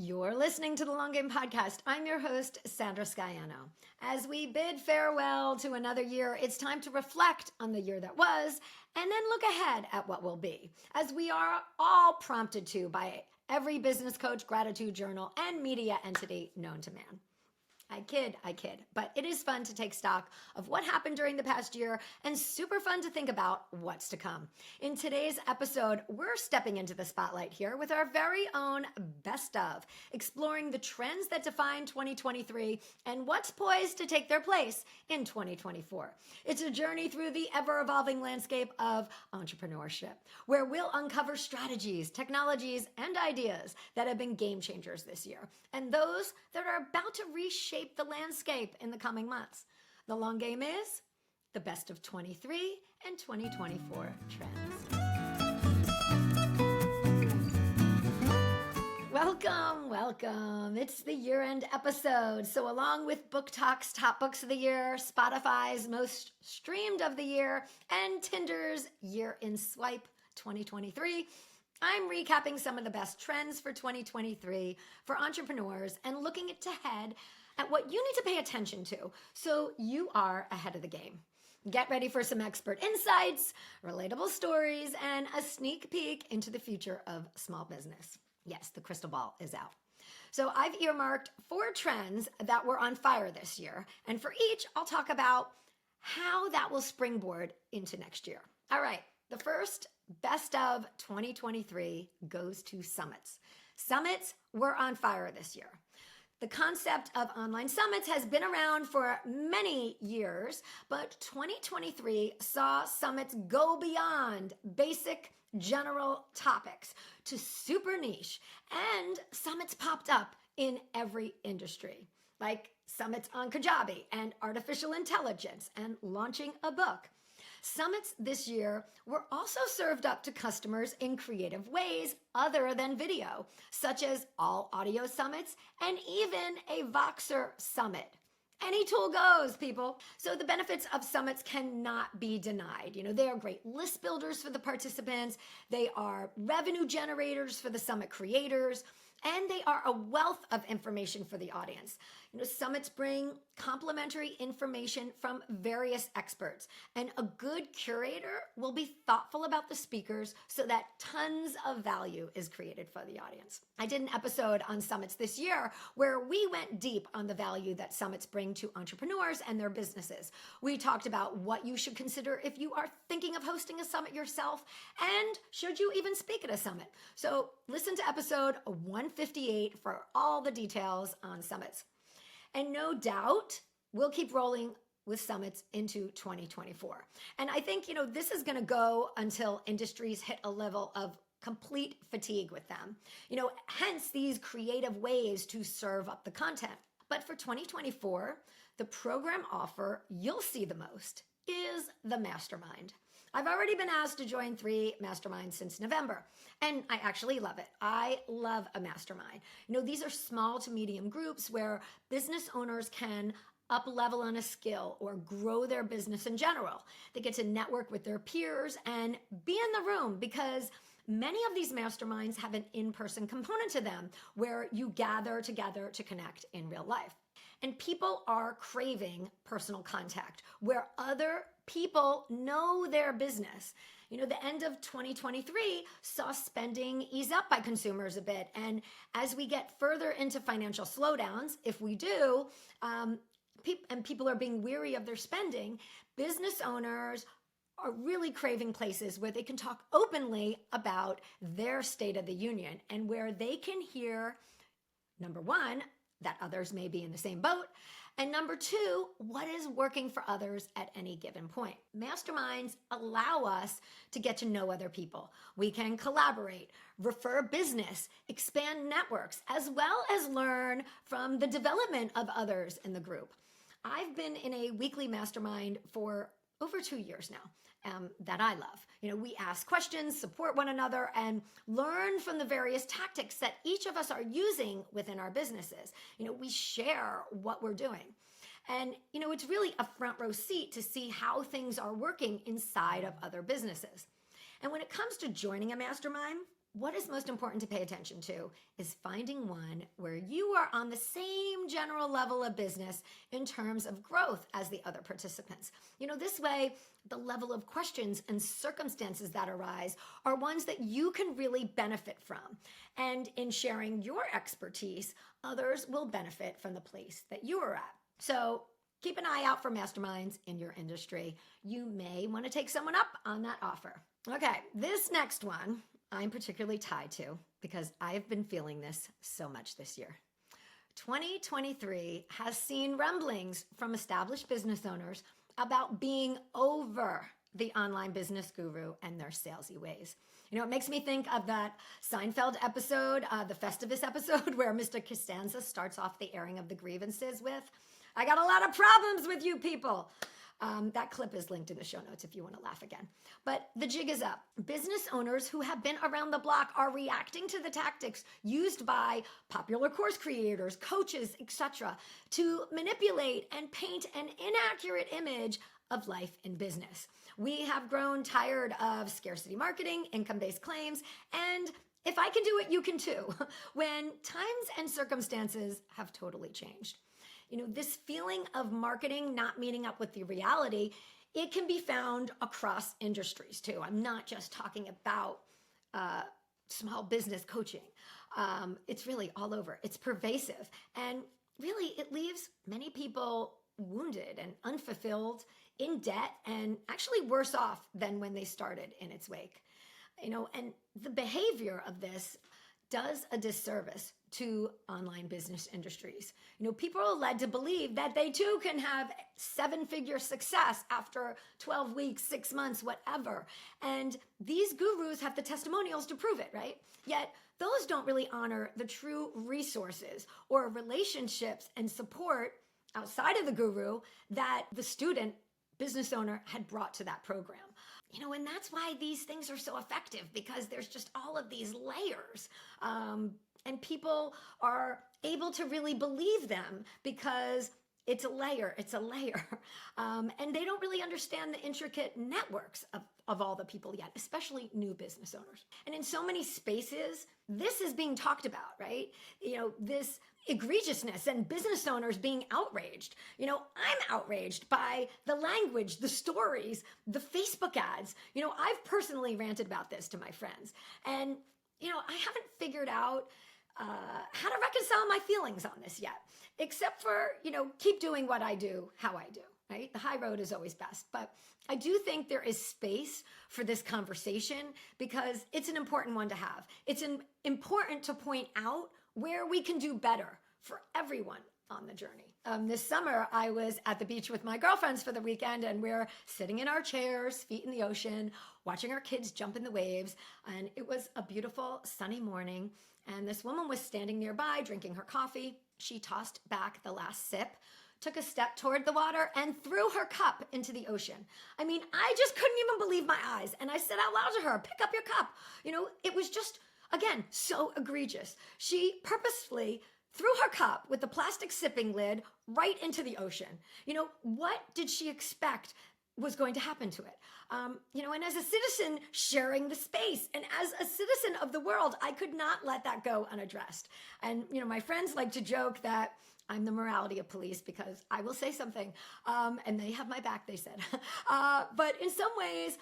You're listening to the Long Game Podcast. I'm your host, Sandra Scaiano. As we bid farewell to another year, it's time to reflect on the year that was and then look ahead at what will be, as we are all prompted to by every business coach, gratitude journal, and media entity known to man. I kid, but it is fun to take stock of what happened during the past year and super fun to think about what's to come. In today's episode, we're stepping into the spotlight here with our very own best of, exploring the trends that define 2023 and what's poised to take their place in 2024. It's a journey through the ever-evolving landscape of entrepreneurship, where we'll uncover strategies, technologies, and ideas that have been game changers this year, and those that are about to reshape the landscape in the coming months. The long game is the best of 23 and 2024 trends. Welcome. It's the year-end episode. So along with Book Talk's top books of the year, Spotify's most streamed of the year, and Tinder's year in swipe 2023, I'm recapping some of the best trends for 2023 for entrepreneurs and looking ahead at what you need to pay attention to so you are ahead of the game. Get ready for some expert insights, relatable stories, and a sneak peek into the future of small business. Yes, the crystal ball is out. So I've earmarked 4 trends that were on fire this year, and for each, I'll talk about how that will springboard into next year. All right, the first best of 2023 goes to summits. Summits were on fire this year. The concept of online summits has been around for many years, but 2023 saw summits go beyond basic general topics to super niche, and summits popped up in every industry, like summits on Kajabi and artificial intelligence and launching a book. Summits this year were also served up to customers in creative ways other than video, such as all audio summits and even a Voxer summit. Any tool goes, people. So the benefits of summits cannot be denied. They are great list builders for the participants. They are revenue generators for the summit creators. And they are a wealth of information for the audience. Summits bring complementary information from various experts, and a good curator will be thoughtful about the speakers so that tons of value is created for the audience. I did an episode on summits this year where we went deep on the value that summits bring to entrepreneurs and their businesses. We talked about what you should consider if you are thinking of hosting a summit yourself, and should you even speak at a summit. So listen to episode 158 for all the details on summits. And no doubt, we'll keep rolling with summits into 2024. And I think, this is going to go until industries hit a level of complete fatigue with them. Hence these creative ways to serve up the content. But for 2024, the program offer you'll see the most is the mastermind. I've already been asked to join 3 masterminds since November, and I actually love it. I love a mastermind. These are small to medium groups where business owners can up level on a skill or grow their business in general. They get to network with their peers and be in the room, because many of these masterminds have an in-person component to them where you gather together to connect in real life. And people are craving personal contact where other people know their business. The end of 2023 saw spending ease up by consumers a bit. And as we get further into financial slowdowns, if we do, and people are being weary of their spending, business owners are really craving places where they can talk openly about their state of the union and where they can hear, number one, that others may be in the same boat, and number 2, what is working for others at any given point. Masterminds allow us to get to know other people. We can collaborate, refer business, expand networks, as well as learn from the development of others in the group. I've been in a weekly mastermind for over 2 years now. That I love. We ask questions, support one another, and learn from the various tactics that each of us are using within our businesses. We share what we're doing. And, it's really a front row seat to see how things are working inside of other businesses. And when it comes to joining a mastermind, what is most important to pay attention to is finding one where you are on the same general level of business in terms of growth as the other participants. This way, the level of questions and circumstances that arise are ones that you can really benefit from. And in sharing your expertise, others will benefit from the place that you are at. So keep an eye out for masterminds in your industry. You may want to take someone up on that offer. Okay, this next one I'm particularly tied to because I've been feeling this so much this year. 2023 has seen rumblings from established business owners about being over the online business guru and their salesy ways. It makes me think of that Seinfeld episode, the Festivus episode, where Mr. Costanza starts off the airing of the grievances with, "I got a lot of problems with you people." That clip is linked in the show notes if you want to laugh again. But the jig is up. Business owners who have been around the block are reacting to the tactics used by popular course creators, coaches, etc., to manipulate and paint an inaccurate image of life in business. We have grown tired of scarcity marketing, income-based claims, and if I can do it, you can too, when times and circumstances have totally changed. This feeling of marketing not meeting up with the reality, it can be found across industries too. I'm not just talking about small business coaching. It's really all over. It's pervasive. And really, it leaves many people wounded and unfulfilled, in debt, and actually worse off than when they started in its wake. And the behavior of this does a disservice to online business industries. People are led to believe that they too can have 7-figure success after 12 weeks, 6 months, whatever. And these gurus have the testimonials to prove it, right? Yet those don't really honor the true resources or relationships and support outside of the guru that the student business owner had brought to that program. And that's why these things are so effective, because there's just all of these layers. And people are able to really believe them because it's a layer. And they don't really understand the intricate networks of all the people yet, especially new business owners. And in so many spaces, this is being talked about, right? This egregiousness and business owners being outraged. I'm outraged by the language, the stories, the Facebook ads. I've personally ranted about this to my friends. And, I haven't figured out how to reconcile my feelings on this yet, except for, keep doing what I do, how I do, right? The high road is always best. But I do think there is space for this conversation because it's an important one to have. It's important to point out where we can do better for everyone on the journey. This summer, I was at the beach with my girlfriends for the weekend, and we're sitting in our chairs, feet in the ocean, watching our kids jump in the waves. And it was a beautiful sunny morning. And this woman was standing nearby drinking her coffee. She tossed back the last sip, took a step toward the water, and threw her cup into the ocean. I mean, I just couldn't even believe my eyes. And I said out loud to her, "Pick up your cup." It was just, again, so egregious. She purposefully threw her cup with the plastic sipping lid right into the ocean. What did she expect was going to happen to it? And as a citizen sharing the space, and as a citizen of the world, I could not let that go unaddressed. And, my friends like to joke that I'm the morality of police because I will say something, and they have my back, they said. But in some ways,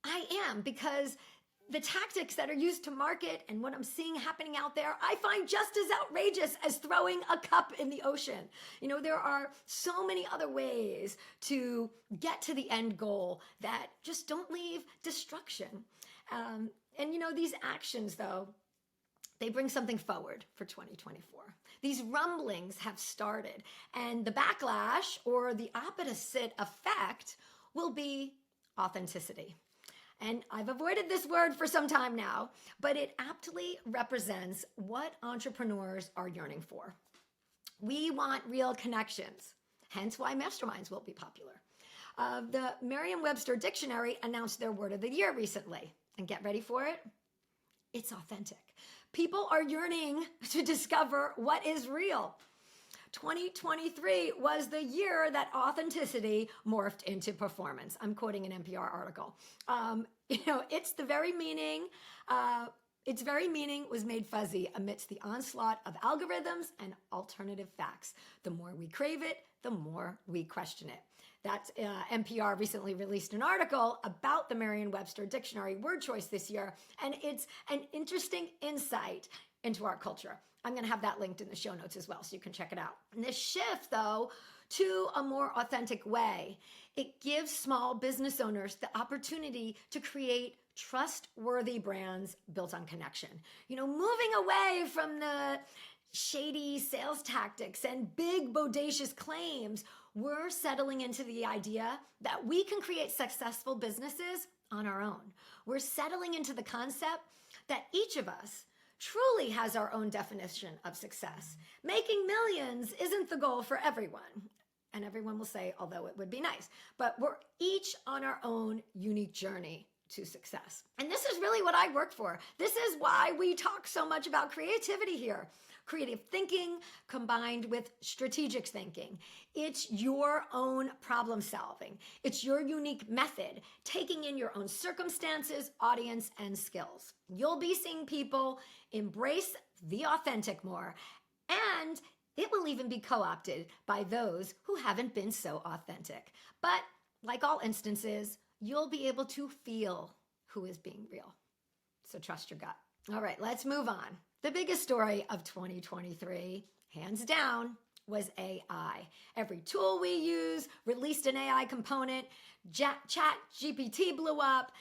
I am, because the tactics that are used to market and what I'm seeing happening out there, I find just as outrageous as throwing a cup in the ocean. There are so many other ways to get to the end goal that just don't leave destruction. And these actions, though, they bring something forward for 2024. These rumblings have started, and the backlash, or the opposite effect, will be authenticity. And I've avoided this word for some time now, but it aptly represents what entrepreneurs are yearning for. We want real connections, hence why masterminds will be popular. The Merriam-Webster Dictionary announced their word of the year recently, and get ready for it. It's authentic. People are yearning to discover what is real. 2023 was the year that authenticity morphed into performance. I'm quoting an NPR article. It's the very meaning Its very meaning was made fuzzy amidst the onslaught of algorithms and alternative facts. The more we crave it, the more we question it. That NPR recently released an article about the Merriam-Webster dictionary word choice this year, and it's an interesting insight into our culture. I'm going to have that linked in the show notes as well, so you can check it out. And this shift, though, to a more authentic way, it gives small business owners the opportunity to create trustworthy brands built on connection. Moving away from the shady sales tactics and big bodacious claims, we're settling into the idea that we can create successful businesses on our own. We're settling into the concept that each of us truly has our own definition of success. Making millions isn't the goal for everyone. And everyone will say, although it would be nice, but we're each on our own unique journey to success. And this is really what I work for. This is why we talk so much about creativity here. Creative thinking combined with strategic thinking. It's your own problem solving. It's your unique method, taking in your own circumstances, audience, and skills. You'll be seeing people embrace the authentic more, and it will even be co-opted by those who haven't been so authentic. But like all instances, you'll be able to feel who is being real. So trust your gut. All right, let's move on. The biggest story of 2023, hands down, was AI. Every tool we use released an AI component. Chat GPT blew up.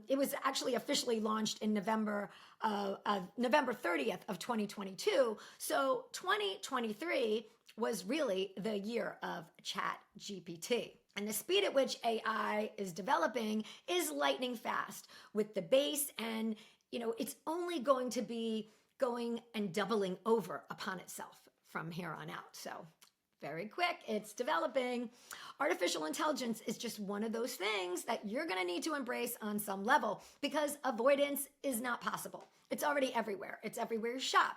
It was actually officially launched in November 30th of 2022. So 2023 was really the year of Chat GPT. And the speed at which AI is developing is lightning fast with the base, and it's only going to be going and doubling over upon itself from here on out. So very quick, it's developing. Artificial intelligence is just one of those things that you're going to need to embrace on some level because avoidance is not possible. It's already everywhere. It's everywhere you shop.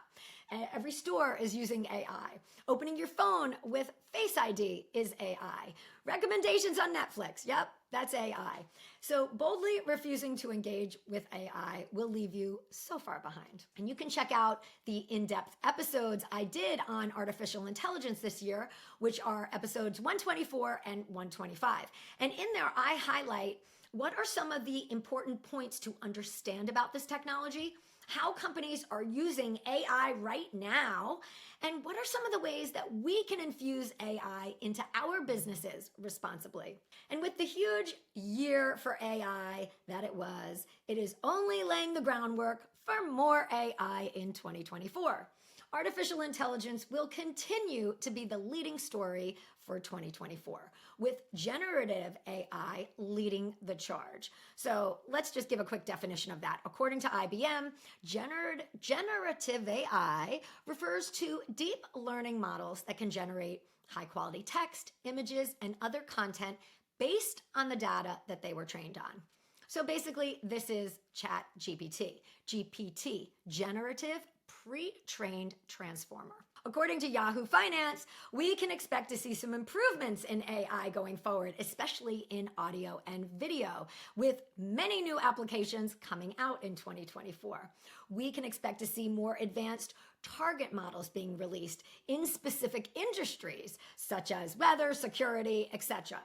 Every store is using AI. Opening your phone with Face ID is AI. Recommendations on Netflix, yep, that's AI. So boldly refusing to engage with AI will leave you so far behind. And you can check out the in-depth episodes I did on artificial intelligence this year, which are episodes 124 and 125. And in there, I highlight what are some of the important points to understand about this technology, how companies are using AI right now, and what are some of the ways that we can infuse AI into our businesses responsibly. And with the huge year for AI that it is only laying the groundwork for more AI in 2024. Artificial intelligence will continue to be the leading story for 2024, with generative AI leading the charge. So let's just give a quick definition of that. According to IBM, generative AI refers to deep learning models that can generate high-quality text, images, and other content based on the data that they were trained on. So basically, this is Chat GPT. GPT, generative pre-trained transformer. According to Yahoo Finance, we can expect to see some improvements in AI going forward, especially in audio and video, with many new applications coming out in 2024. We can expect to see more advanced target models being released in specific industries, such as weather, security, etc.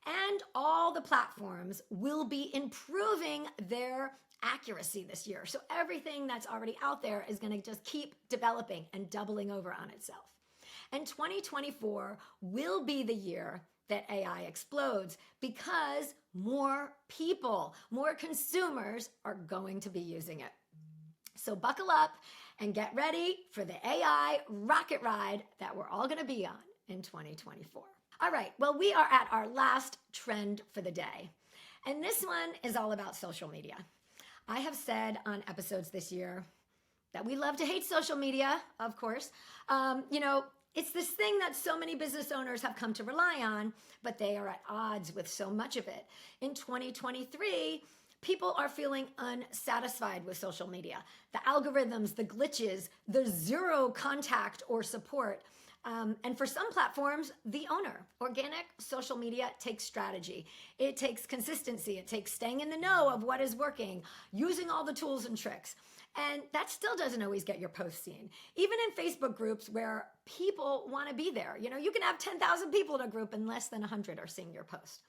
And all the platforms will be improving their accuracy this year. So everything that's already out there is going to just keep developing and doubling over on itself. And 2024 will be the year that AI explodes because more people, more consumers are going to be using it. So buckle up and get ready for the AI rocket ride that we're all going to be on in 2024. All right, well, we are at our last trend for the day. And this one is all about social media. I have said on episodes this year that we love to hate social media, of course. It's this thing that so many business owners have come to rely on, but they are at odds with so much of it. In 2023, people are feeling unsatisfied with social media. The algorithms, the glitches, the zero contact or support. And for some platforms, the owner. Organic social media takes strategy. It takes consistency. It takes staying in the know of what is working, using all the tools and tricks. And that still doesn't always get your post seen. Even in Facebook groups where people want to be there, you can have 10,000 people in a group and less than 100 are seeing your post.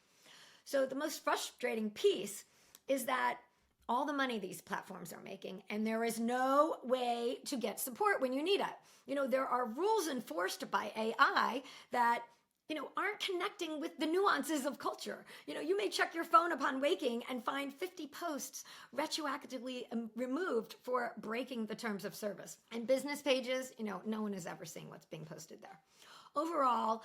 So the most frustrating piece is that all the money these platforms are making, and there is no way to get support when you need it. There are rules enforced by AI that aren't connecting with the nuances of culture. You may check your phone upon waking and find 50 posts retroactively removed for breaking the terms of service. And business pages, no one is ever seeing what's being posted there. Overall,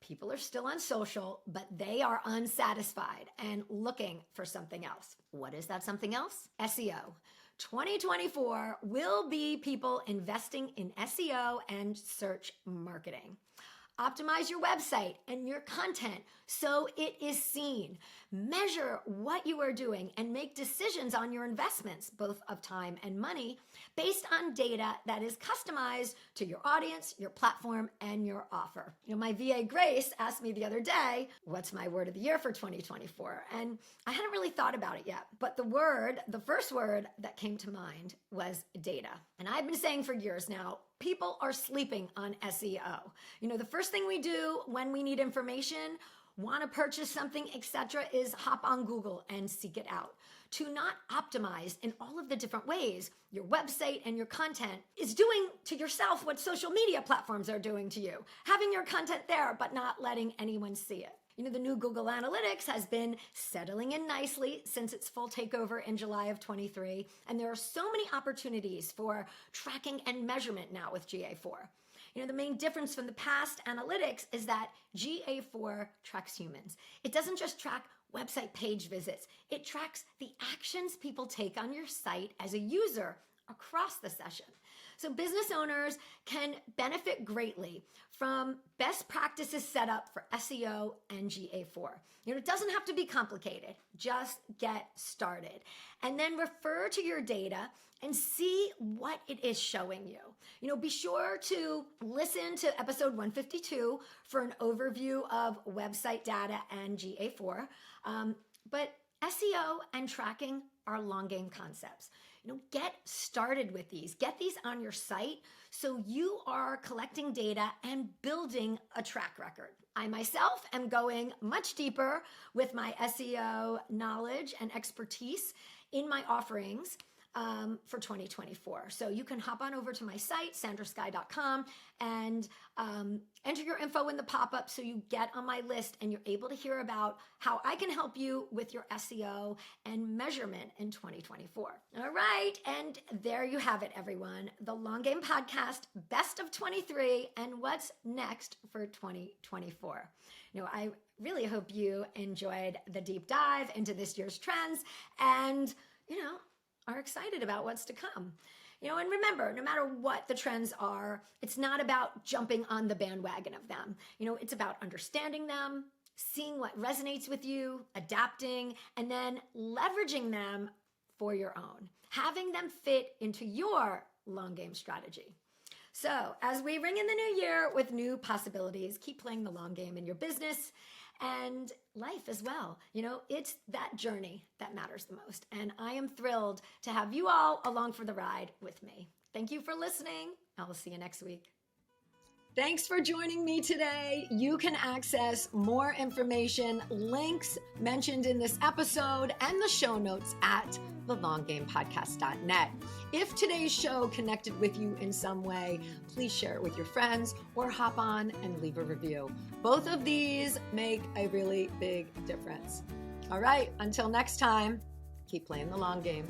people are still on social, but they are unsatisfied and looking for something else. What is that something else? SEO. 2024 will be people investing in SEO and search marketing. Optimize your website and your content so it is seen. Measure what you are doing and make decisions on your investments, both of time and money, based on data that is customized to your audience, your platform, and your offer. My VA Grace asked me the other day, what's my word of the year for 2024? And I hadn't really thought about it yet, but the first word that came to mind was data. And I've been saying for years now, people are sleeping on SEO. The first thing we do when we need information, want to purchase something, etc., is hop on Google and seek it out. To not optimize in all of the different ways your website and your content is doing to yourself what social media platforms are doing to you. Having your content there, but not letting anyone see it. The new Google Analytics has been settling in nicely since its full takeover in July of 23, and there are so many opportunities for tracking and measurement now with GA4. The main difference from the past analytics is that GA4 tracks humans. It doesn't just track website page visits. It tracks the actions people take on your site as a user across the session. So business owners can benefit greatly from best practices set up for SEO and GA4. It doesn't have to be complicated. Just get started. And then refer to your data and see what it is showing you. Be sure to listen to episode 152 for an overview of website data and GA4. But SEO and tracking are long game concepts. Get started with these. Get these on your site so you are collecting data and building a track record. I myself am going much deeper with my SEO knowledge and expertise in my offerings for 2024. So you can hop on over to my site, sandrasky.com, and enter your info in the pop-up so you get on my list and you're able to hear about how I can help you with your SEO and measurement in 2024. All right, and there you have it, everyone. The Long Game Podcast, Best of 23, and what's next for 2024. I really hope you enjoyed the deep dive into this year's trends and, are excited about what's to come. And remember, no matter what the trends are, it's not about jumping on the bandwagon of them. It's about understanding them, seeing what resonates with you, adapting, and then leveraging them for your own, having them fit into your long game strategy. So as we ring in the new year with new possibilities, keep playing the long game in your business and life as well. It's that journey that matters the most. And I am thrilled to have you all along for the ride with me. Thank you for listening. I'll see you next week. Thanks for joining me today. You can access more information, links mentioned in this episode, and the show notes at thelonggamepodcast.net. If today's show connected with you in some way, please share it with your friends or hop on and leave a review. Both of these make a really big difference. All right, until next time, keep playing the long game.